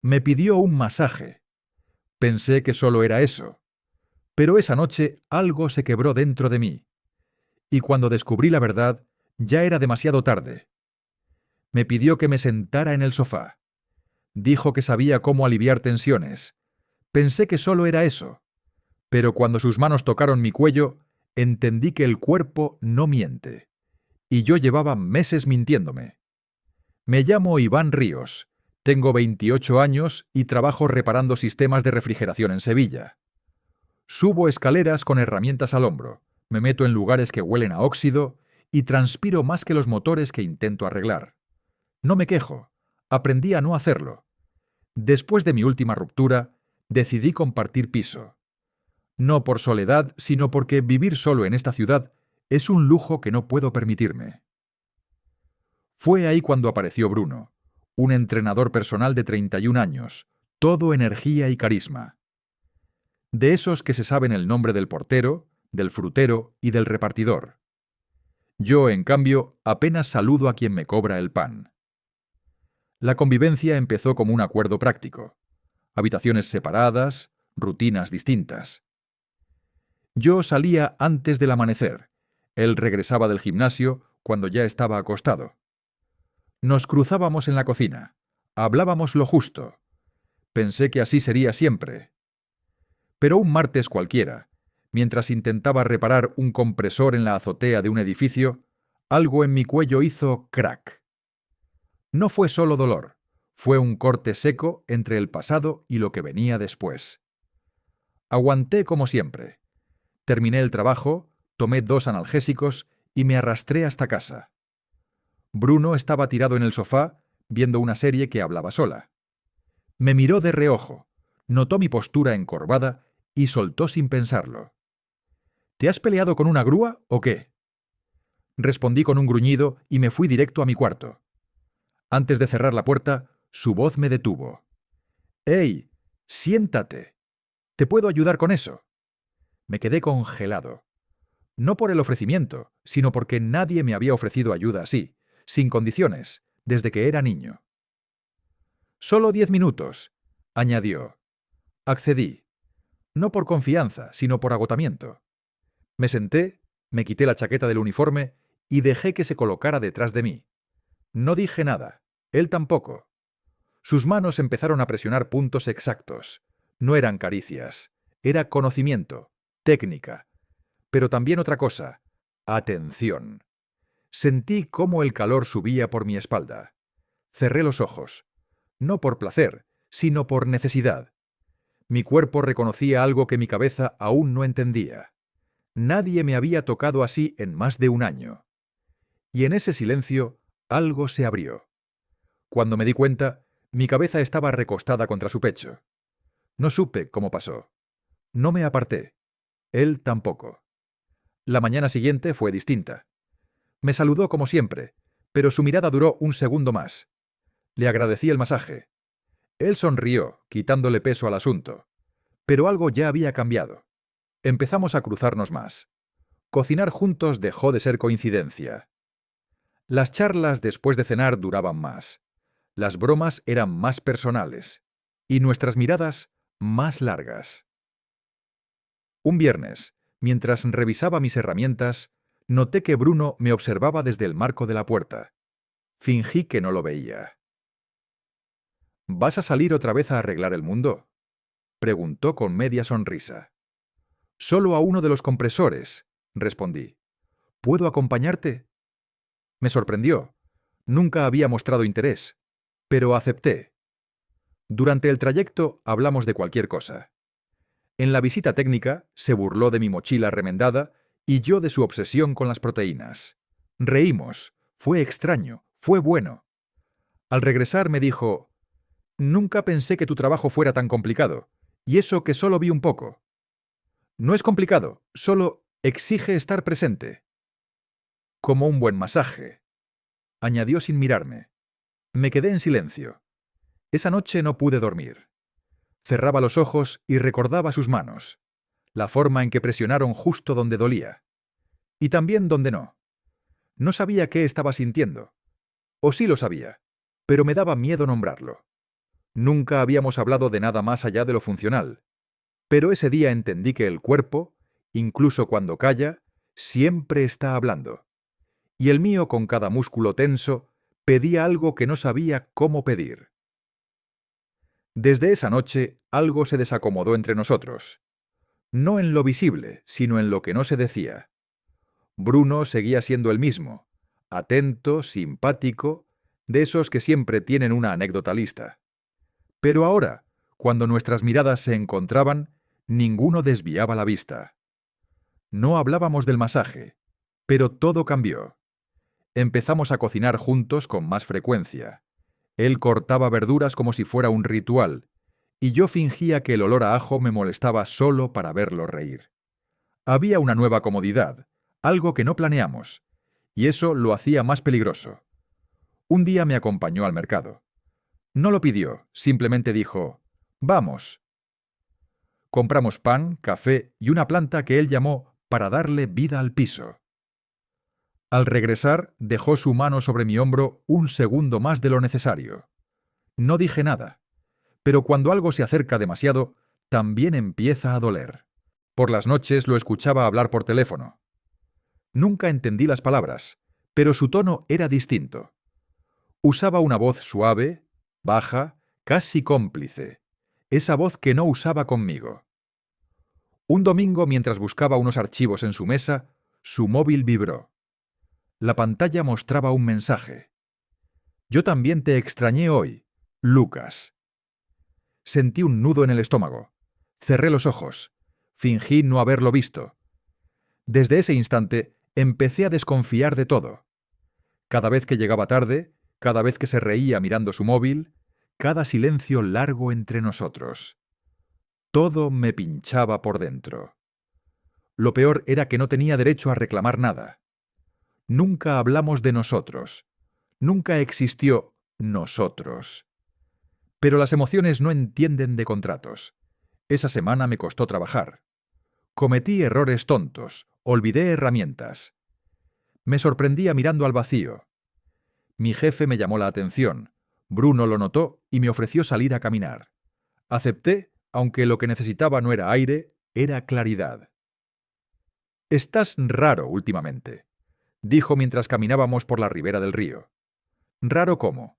Me pidió un masaje. Pensé que solo era eso. Pero esa noche algo se quebró dentro de mí. Y cuando descubrí la verdad, ya era demasiado tarde. Me pidió que me sentara en el sofá. Dijo que sabía cómo aliviar tensiones. Pensé que solo era eso. Pero cuando sus manos tocaron mi cuello, entendí que el cuerpo no miente. Y yo llevaba meses mintiéndome. Me llamo Iván Ríos. Tengo 28 años y trabajo reparando sistemas de refrigeración en Sevilla. Subo escaleras con herramientas al hombro, me meto en lugares que huelen a óxido y transpiro más que los motores que intento arreglar. No me quejo. Aprendí a no hacerlo. Después de mi última ruptura, decidí compartir piso. No por soledad, sino porque vivir solo en esta ciudad es un lujo que no puedo permitirme. Fue ahí cuando apareció Bruno, un entrenador personal de 31 años, todo energía y carisma. De esos que se saben el nombre del portero, del frutero y del repartidor. Yo, en cambio, apenas saludo a quien me cobra el pan. La convivencia empezó como un acuerdo práctico. Habitaciones separadas, rutinas distintas. Yo salía antes del amanecer. Él regresaba del gimnasio cuando ya estaba acostado. Nos cruzábamos en la cocina. Hablábamos lo justo. Pensé que así sería siempre. Pero un martes cualquiera, mientras intentaba reparar un compresor en la azotea de un edificio, algo en mi cuello hizo crack. No fue solo dolor, fue un corte seco entre el pasado y lo que venía después. Aguanté como siempre. Terminé el trabajo, tomé 2 analgésicos y me arrastré hasta casa. Bruno estaba tirado en el sofá, viendo una serie que hablaba sola. Me miró de reojo, notó mi postura encorvada y soltó sin pensarlo. ¿Te has peleado con una grúa o qué? Respondí con un gruñido y me fui directo a mi cuarto. Antes de cerrar la puerta, su voz me detuvo. «¡Ey! Siéntate. ¿Te puedo ayudar con eso?» Me quedé congelado. No por el ofrecimiento, sino porque nadie me había ofrecido ayuda así, sin condiciones, desde que era niño. «Solo 10 minutos», añadió. Accedí. No por confianza, sino por agotamiento. Me senté, me quité la chaqueta del uniforme y dejé que se colocara detrás de mí. No dije nada, él tampoco. Sus manos empezaron a presionar puntos exactos. No eran caricias, era conocimiento, técnica. Pero también otra cosa, atención. Sentí cómo el calor subía por mi espalda. Cerré los ojos, no por placer, sino por necesidad. Mi cuerpo reconocía algo que mi cabeza aún no entendía. Nadie me había tocado así en más de un año. Y en ese silencio, algo se abrió. Cuando me di cuenta, mi cabeza estaba recostada contra su pecho. No supe cómo pasó. No me aparté. Él tampoco. La mañana siguiente fue distinta. Me saludó como siempre, pero su mirada duró un segundo más. Le agradecí el masaje. Él sonrió, quitándole peso al asunto. Pero algo ya había cambiado. Empezamos a cruzarnos más. Cocinar juntos dejó de ser coincidencia. Las charlas después de cenar duraban más. Las bromas eran más personales. Y nuestras miradas más largas. Un viernes, mientras revisaba mis herramientas, noté que Bruno me observaba desde el marco de la puerta. Fingí que no lo veía. ¿Vas a salir otra vez a arreglar el mundo?, preguntó con media sonrisa. Solo a uno de los compresores, respondí. ¿Puedo acompañarte? Me sorprendió. Nunca había mostrado interés, pero acepté. Durante el trayecto hablamos de cualquier cosa. En la visita técnica se burló de mi mochila remendada y yo de su obsesión con las proteínas. Reímos. Fue extraño. Fue bueno. Al regresar me dijo: «Nunca pensé que tu trabajo fuera tan complicado, y eso que solo vi un poco». No es complicado, solo exige estar presente. Como un buen masaje, añadió sin mirarme. Me quedé en silencio. Esa noche no pude dormir. Cerraba los ojos y recordaba sus manos, la forma en que presionaron justo donde dolía. Y también donde no. No sabía qué estaba sintiendo. O sí lo sabía, pero me daba miedo nombrarlo. Nunca habíamos hablado de nada más allá de lo funcional, pero ese día entendí que el cuerpo, incluso cuando calla, siempre está hablando. Y el mío, con cada músculo tenso, pedía algo que no sabía cómo pedir. Desde esa noche, algo se desacomodó entre nosotros. No en lo visible, sino en lo que no se decía. Bruno seguía siendo el mismo, atento, simpático, de esos que siempre tienen una anécdota lista. Pero ahora, cuando nuestras miradas se encontraban, ninguno desviaba la vista. No hablábamos del masaje, pero todo cambió. Empezamos a cocinar juntos con más frecuencia. Él cortaba verduras como si fuera un ritual, y yo fingía que el olor a ajo me molestaba solo para verlo reír. Había una nueva comodidad, algo que no planeamos, y eso lo hacía más peligroso. Un día me acompañó al mercado. No lo pidió, simplemente dijo, «Vamos». Compramos pan, café y una planta que él llamó para darle vida al piso. Al regresar, dejó su mano sobre mi hombro un segundo más de lo necesario. No dije nada, pero cuando algo se acerca demasiado, también empieza a doler. Por las noches lo escuchaba hablar por teléfono. Nunca entendí las palabras, pero su tono era distinto. Usaba una voz suave, baja, casi cómplice. Esa voz que no usaba conmigo. Un domingo, mientras buscaba unos archivos en su mesa, su móvil vibró. La pantalla mostraba un mensaje. «Yo también te extrañé hoy, Lucas». Sentí un nudo en el estómago. Cerré los ojos. Fingí no haberlo visto. Desde ese instante, empecé a desconfiar de todo. Cada vez que llegaba tarde, cada vez que se reía mirando su móvil, cada silencio largo entre nosotros. Todo me pinchaba por dentro. Lo peor era que no tenía derecho a reclamar nada. Nunca hablamos de nosotros. Nunca existió nosotros. Pero las emociones no entienden de contratos. Esa semana me costó trabajar. Cometí errores tontos, olvidé herramientas. Me sorprendía mirando al vacío. Mi jefe me llamó la atención. Bruno lo notó y me ofreció salir a caminar. Acepté, aunque lo que necesitaba no era aire, era claridad. «Estás raro últimamente», dijo mientras caminábamos por la ribera del río. «¿Raro cómo?»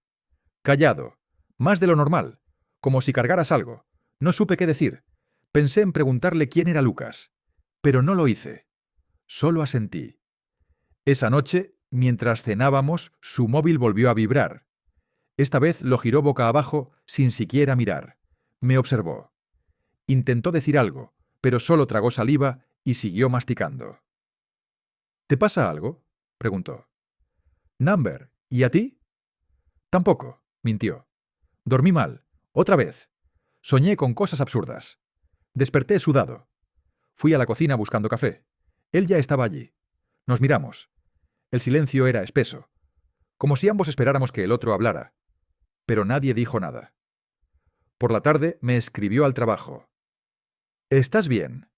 «Callado. Más de lo normal. Como si cargaras algo. No supe qué decir. Pensé en preguntarle quién era Lucas. Pero no lo hice. Solo asentí». Esa noche, mientras cenábamos, su móvil volvió a vibrar. Esta vez lo giró boca abajo sin siquiera mirar. Me observó. Intentó decir algo, pero solo tragó saliva y siguió masticando. «¿Te pasa algo?», preguntó. «Number, ¿y a ti?» «Tampoco», mintió. «Dormí mal. Otra vez. Soñé con cosas absurdas. Desperté sudado. Fui a la cocina buscando café. Él ya estaba allí. Nos miramos. El silencio era espeso, como si ambos esperáramos que el otro hablara. Pero nadie dijo nada. Por la tarde me escribió al trabajo. «¿Estás bien?».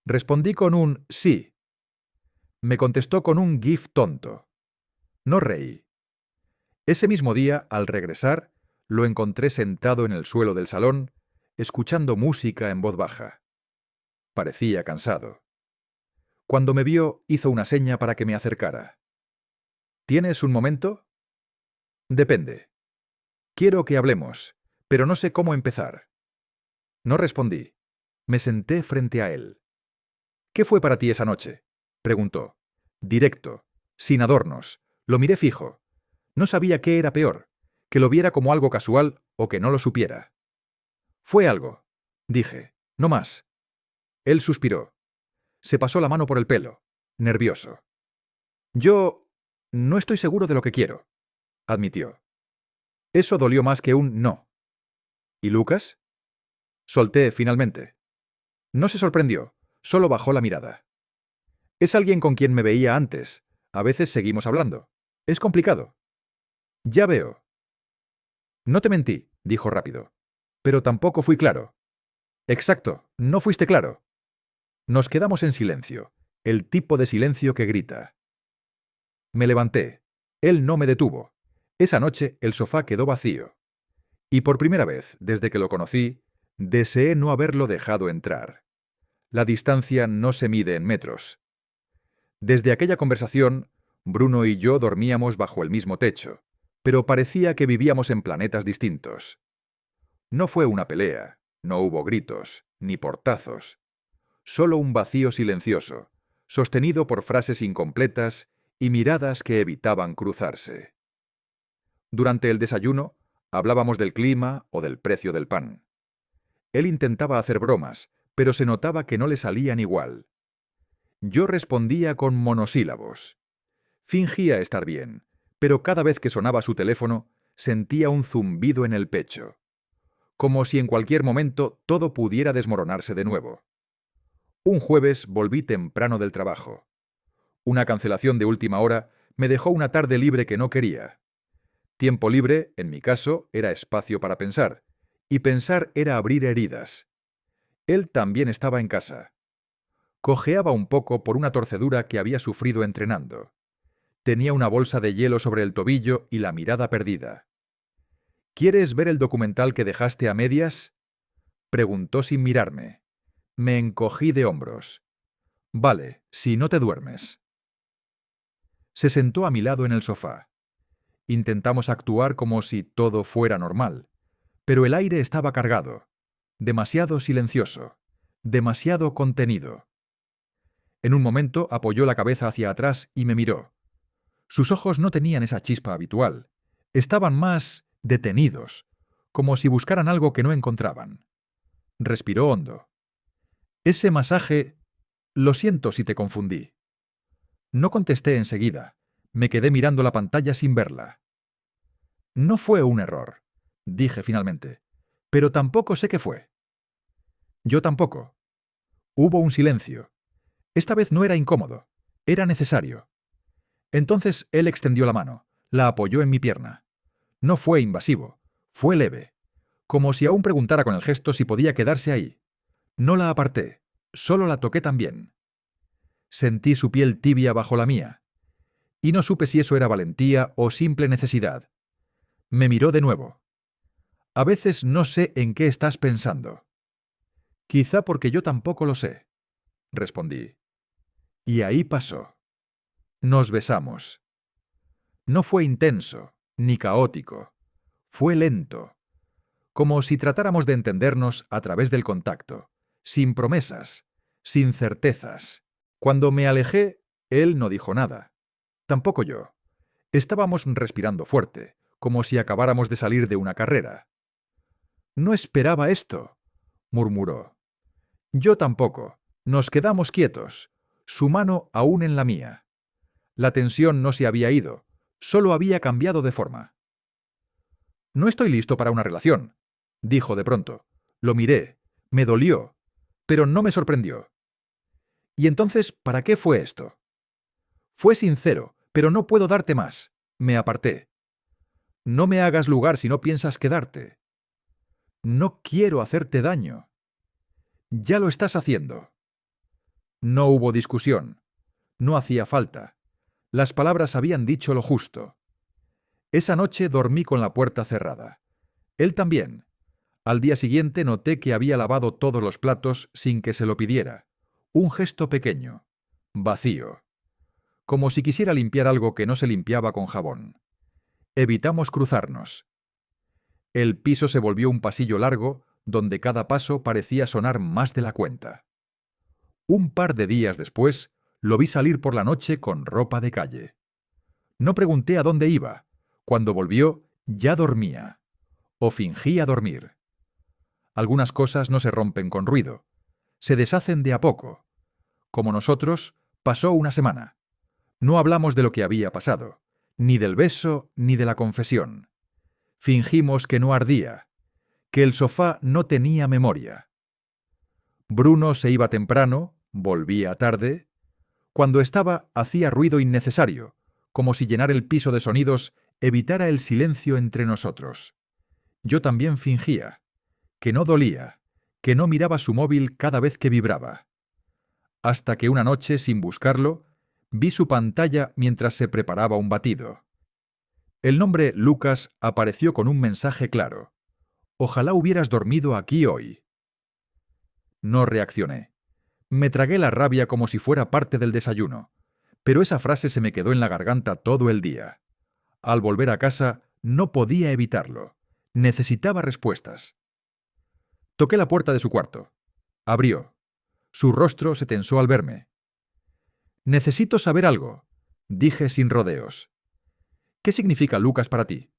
Respondí con un «sí». Me contestó con un gif tonto. No reí. Ese mismo día, al regresar, lo encontré sentado en el suelo del salón, escuchando música en voz baja. Parecía cansado. Cuando me vio, hizo una seña para que me acercara. «¿Tienes un momento?» «Depende. Quiero que hablemos, pero no sé cómo empezar». No respondí. Me senté frente a él. «¿Qué fue para ti esa noche?», preguntó. Directo, sin adornos. Lo miré fijo. No sabía qué era peor, que lo viera como algo casual o que no lo supiera. «Fue algo», dije, «no más». Él suspiró. Se pasó la mano por el pelo, nervioso. «Yo no estoy seguro de lo que quiero», admitió. Eso dolió más que un no. «¿Y Lucas?», solté finalmente. No se sorprendió, solo bajó la mirada. «Es alguien con quien me veía antes. A veces seguimos hablando. Es complicado». «Ya veo». «No te mentí», dijo rápido. «Pero tampoco fui claro». «Exacto, no fuiste claro». Nos quedamos en silencio, el tipo de silencio que grita. Me levanté. Él no me detuvo. Esa noche el sofá quedó vacío. Y por primera vez, desde que lo conocí, deseé no haberlo dejado entrar. La distancia no se mide en metros. Desde aquella conversación, Bruno y yo dormíamos bajo el mismo techo, pero parecía que vivíamos en planetas distintos. No fue una pelea, no hubo gritos, ni portazos. Solo un vacío silencioso, sostenido por frases incompletas y miradas que evitaban cruzarse. Durante el desayuno, hablábamos del clima o del precio del pan. Él intentaba hacer bromas, pero se notaba que no le salían igual. Yo respondía con monosílabos. Fingía estar bien, pero cada vez que sonaba su teléfono, sentía un zumbido en el pecho, como si en cualquier momento todo pudiera desmoronarse de nuevo. Un jueves volví temprano del trabajo. Una cancelación de última hora me dejó una tarde libre que no quería. Tiempo libre, en mi caso, era espacio para pensar, y pensar era abrir heridas. Él también estaba en casa. Cojeaba un poco por una torcedura que había sufrido entrenando. Tenía una bolsa de hielo sobre el tobillo y la mirada perdida. ¿Quieres ver el documental que dejaste a medias?, preguntó sin mirarme. Me encogí de hombros. Vale, si no te duermes. Se sentó a mi lado en el sofá. Intentamos actuar como si todo fuera normal, pero el aire estaba cargado, demasiado silencioso, demasiado contenido. En un momento apoyó la cabeza hacia atrás y me miró. Sus ojos no tenían esa chispa habitual. Estaban más detenidos, como si buscaran algo que no encontraban. Respiró hondo. Ese masaje... Lo siento si te confundí. No contesté enseguida. Me quedé mirando la pantalla sin verla. No fue un error, dije finalmente, pero tampoco sé qué fue. Yo tampoco. Hubo un silencio. Esta vez no era incómodo, era necesario. Entonces él extendió la mano, la apoyó en mi pierna. No fue invasivo, fue leve, como si aún preguntara con el gesto si podía quedarse ahí. No la aparté, solo la toqué también. Sentí su piel tibia bajo la mía, y no supe si eso era valentía o simple necesidad. Me miró de nuevo. A veces no sé en qué estás pensando. Quizá porque yo tampoco lo sé, respondí. Y ahí pasó. Nos besamos. No fue intenso, ni caótico. Fue lento, como si tratáramos de entendernos a través del contacto, sin promesas, sin certezas. Cuando me alejé, él no dijo nada. Tampoco yo. Estábamos respirando fuerte, como si acabáramos de salir de una carrera. No esperaba esto, murmuró. Yo tampoco. Nos quedamos quietos, su mano aún en la mía. La tensión no se había ido, solo había cambiado de forma. No estoy listo para una relación, dijo de pronto. Lo miré, me dolió, pero no me sorprendió. ¿Y entonces para qué fue esto? Fue sincero, pero no puedo darte más. Me aparté. No me hagas lugar si no piensas quedarte. No quiero hacerte daño. Ya lo estás haciendo. No hubo discusión. No hacía falta. Las palabras habían dicho lo justo. Esa noche dormí con la puerta cerrada. Él también. Al día siguiente noté que había lavado todos los platos sin que se lo pidiera. Un gesto pequeño, vacío, como si quisiera limpiar algo que no se limpiaba con jabón. Evitamos cruzarnos. El piso se volvió un pasillo largo, donde cada paso parecía sonar más de la cuenta. Un par de días después, lo vi salir por la noche con ropa de calle. No pregunté a dónde iba. Cuando volvió, ya dormía. O fingía dormir. Algunas cosas no se rompen con ruido. Se deshacen de a poco. Como nosotros, pasó una semana. No hablamos de lo que había pasado, ni del beso ni de la confesión. Fingimos que no ardía, que el sofá no tenía memoria. Bruno se iba temprano, volvía tarde. Cuando estaba, hacía ruido innecesario, como si llenar el piso de sonidos evitara el silencio entre nosotros. Yo también fingía, que no dolía, que no miraba su móvil cada vez que vibraba. Hasta que una noche, sin buscarlo, vi su pantalla mientras se preparaba un batido. El nombre Lucas apareció con un mensaje claro. Ojalá hubieras dormido aquí hoy. No reaccioné. Me tragué la rabia como si fuera parte del desayuno, pero esa frase se me quedó en la garganta todo el día. Al volver a casa, no podía evitarlo. Necesitaba respuestas. Toqué la puerta de su cuarto. Abrió. Su rostro se tensó al verme. «Necesito saber algo», dije sin rodeos. «¿Qué significa Lucas para ti?»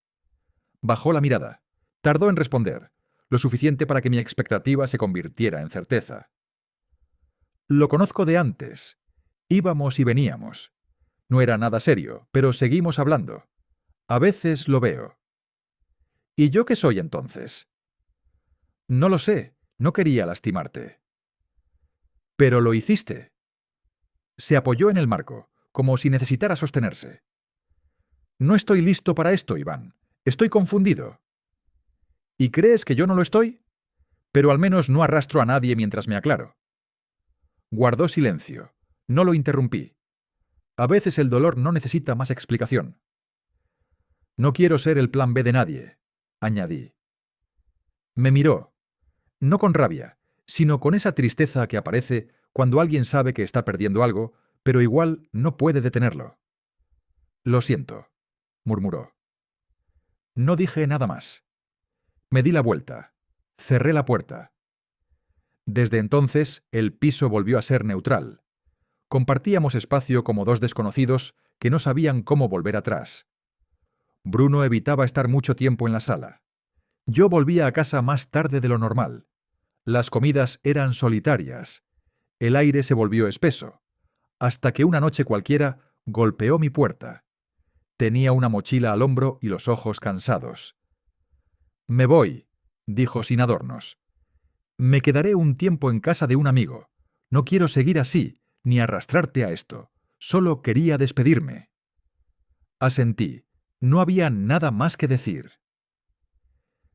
Bajó la mirada. Tardó en responder, lo suficiente para que mi expectativa se convirtiera en certeza. «Lo conozco de antes. Íbamos y veníamos. No era nada serio, pero seguimos hablando. A veces lo veo». «¿Y yo qué soy entonces?» «No lo sé. No quería lastimarte». «Pero lo hiciste». Se apoyó en el marco, como si necesitara sostenerse. «No estoy listo para esto, Iván. Estoy confundido». «¿Y crees que yo no lo estoy?» «Pero al menos no arrastro a nadie mientras me aclaro». Guardó silencio. No lo interrumpí. A veces el dolor no necesita más explicación. «No quiero ser el plan B de nadie», añadí. Me miró, no con rabia, sino con esa tristeza que aparece cuando alguien sabe que está perdiendo algo, pero igual no puede detenerlo. «Lo siento», murmuró. No dije nada más. Me di la vuelta. Cerré la puerta. Desde entonces, el piso volvió a ser neutral. Compartíamos espacio como dos desconocidos que no sabían cómo volver atrás. Bruno evitaba estar mucho tiempo en la sala. Yo volvía a casa más tarde de lo normal. Las comidas eran solitarias. El aire se volvió espeso, hasta que una noche cualquiera golpeó mi puerta. Tenía una mochila al hombro y los ojos cansados. «Me voy», dijo sin adornos. «Me quedaré un tiempo en casa de un amigo. No quiero seguir así, ni arrastrarte a esto. Solo quería despedirme». Asentí. No había nada más que decir.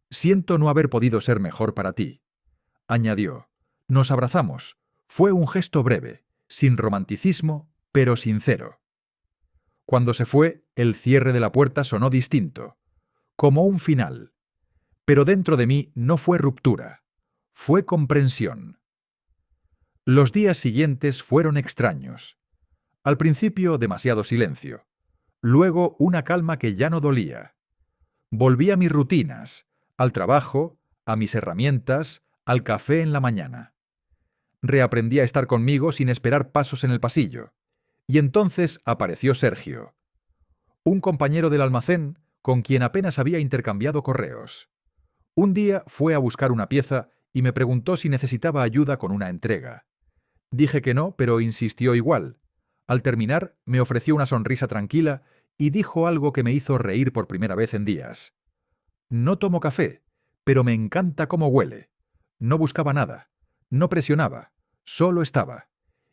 «Siento no haber podido ser mejor para ti», añadió. Nos abrazamos. Fue un gesto breve, sin romanticismo, pero sincero. Cuando se fue, el cierre de la puerta sonó distinto, como un final. Pero dentro de mí no fue ruptura, fue comprensión. Los días siguientes fueron extraños. Al principio demasiado silencio. Luego una calma que ya no dolía. Volví a mis rutinas, al trabajo, a mis herramientas, al café en la mañana. Reaprendí a estar conmigo sin esperar pasos en el pasillo. Y entonces apareció Sergio, un compañero del almacén con quien apenas había intercambiado correos. Un día fue a buscar una pieza y me preguntó si necesitaba ayuda con una entrega. Dije que no, pero insistió igual. Al terminar, me ofreció una sonrisa tranquila y dijo algo que me hizo reír por primera vez en días. «No tomo café, pero me encanta cómo huele». No buscaba nada, no presionaba, solo estaba.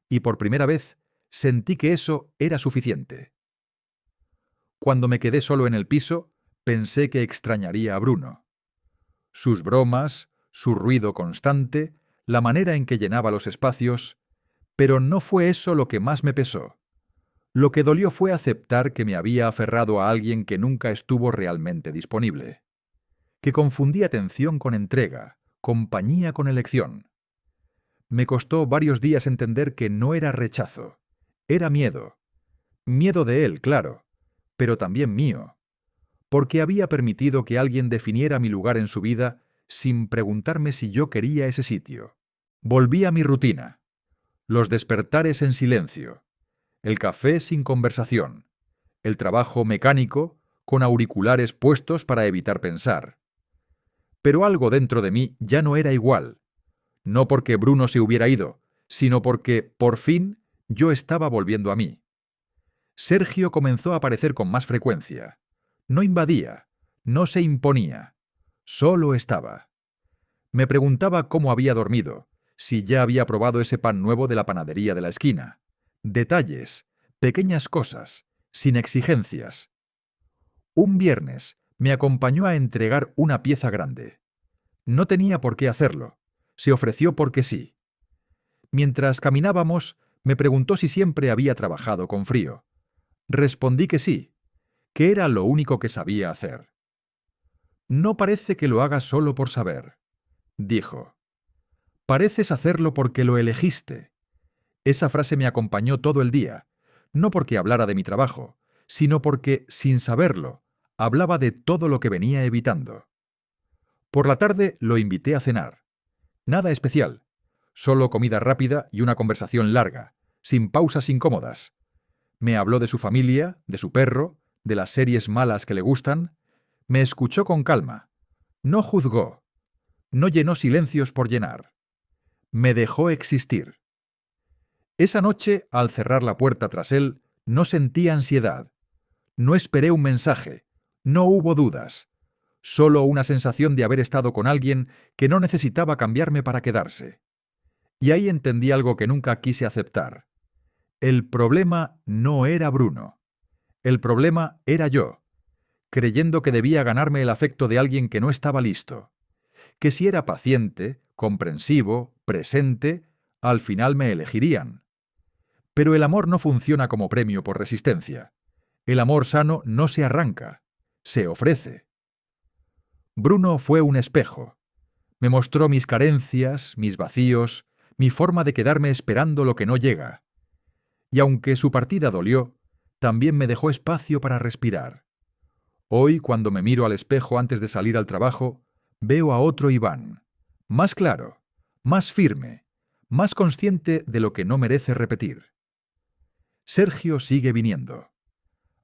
Y por primera vez sentí que eso era suficiente. Cuando me quedé solo en el piso, pensé que extrañaría a Bruno. Sus bromas, su ruido constante, la manera en que llenaba los espacios, pero no fue eso lo que más me pesó. Lo que dolió fue aceptar que me había aferrado a alguien que nunca estuvo realmente disponible, que confundía atención con entrega, compañía con elección. Me costó varios días entender que no era rechazo, era miedo. Miedo de él, claro, pero también mío, porque había permitido que alguien definiera mi lugar en su vida sin preguntarme si yo quería ese sitio. Volví a mi rutina. Los despertares en silencio, el café sin conversación, el trabajo mecánico con auriculares puestos para evitar pensar. Pero algo dentro de mí ya no era igual, no porque Bruno se hubiera ido, sino porque, por fin, yo estaba volviendo a mí. Sergio comenzó a aparecer con más frecuencia. No invadía, no se imponía, solo estaba. Me preguntaba cómo había dormido, si ya había probado ese pan nuevo de la panadería de la esquina. Detalles, pequeñas cosas, sin exigencias. Un viernes me acompañó a entregar una pieza grande. No tenía por qué hacerlo, se ofreció porque sí. Mientras caminábamos, me preguntó si siempre había trabajado con frío. Respondí que sí, que era lo único que sabía hacer. No parece que lo hagas solo por saber, dijo. Pareces hacerlo porque lo elegiste. Esa frase me acompañó todo el día, no porque hablara de mi trabajo, sino porque, sin saberlo, hablaba de todo lo que venía evitando. Por la tarde lo invité a cenar. Nada especial, solo comida rápida y una conversación larga, sin pausas incómodas. Me habló de su familia, de su perro, de las series malas que le gustan. Me escuchó con calma. No juzgó. No llenó silencios por llenar. Me dejó existir. Esa noche, al cerrar la puerta tras él, no sentí ansiedad. No esperé un mensaje. No hubo dudas. Solo una sensación de haber estado con alguien que no necesitaba cambiarme para quedarse. Y ahí entendí algo que nunca quise aceptar. El problema no era Bruno. El problema era yo, creyendo que debía ganarme el afecto de alguien que no estaba listo. Que si era paciente, comprensivo, presente, al final me elegirían. Pero el amor no funciona como premio por resistencia. El amor sano no se arranca, se ofrece. Bruno fue un espejo. Me mostró mis carencias, mis vacíos, mi forma de quedarme esperando lo que no llega. Y aunque su partida dolió, también me dejó espacio para respirar. Hoy, cuando me miro al espejo antes de salir al trabajo, veo a otro Iván, más claro, más firme, más consciente de lo que no merece repetir. Sergio sigue viniendo.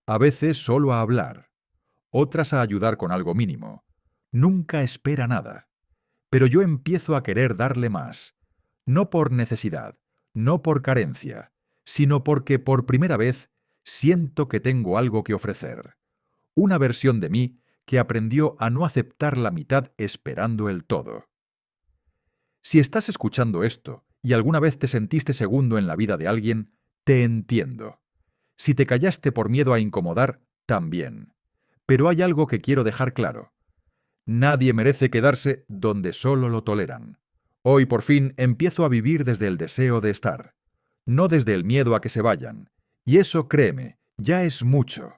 A veces solo a hablar, otras a ayudar con algo mínimo. Nunca espera nada. Pero yo empiezo a querer darle más, no por necesidad, no por carencia, sino porque por primera vez siento que tengo algo que ofrecer. Una versión de mí que aprendió a no aceptar la mitad esperando el todo. Si estás escuchando esto y alguna vez te sentiste segundo en la vida de alguien, te entiendo. Si te callaste por miedo a incomodar, también. Pero hay algo que quiero dejar claro. Nadie merece quedarse donde solo lo toleran. Hoy por fin empiezo a vivir desde el deseo de estar, no desde el miedo a que se vayan. Y eso, créeme, ya es mucho.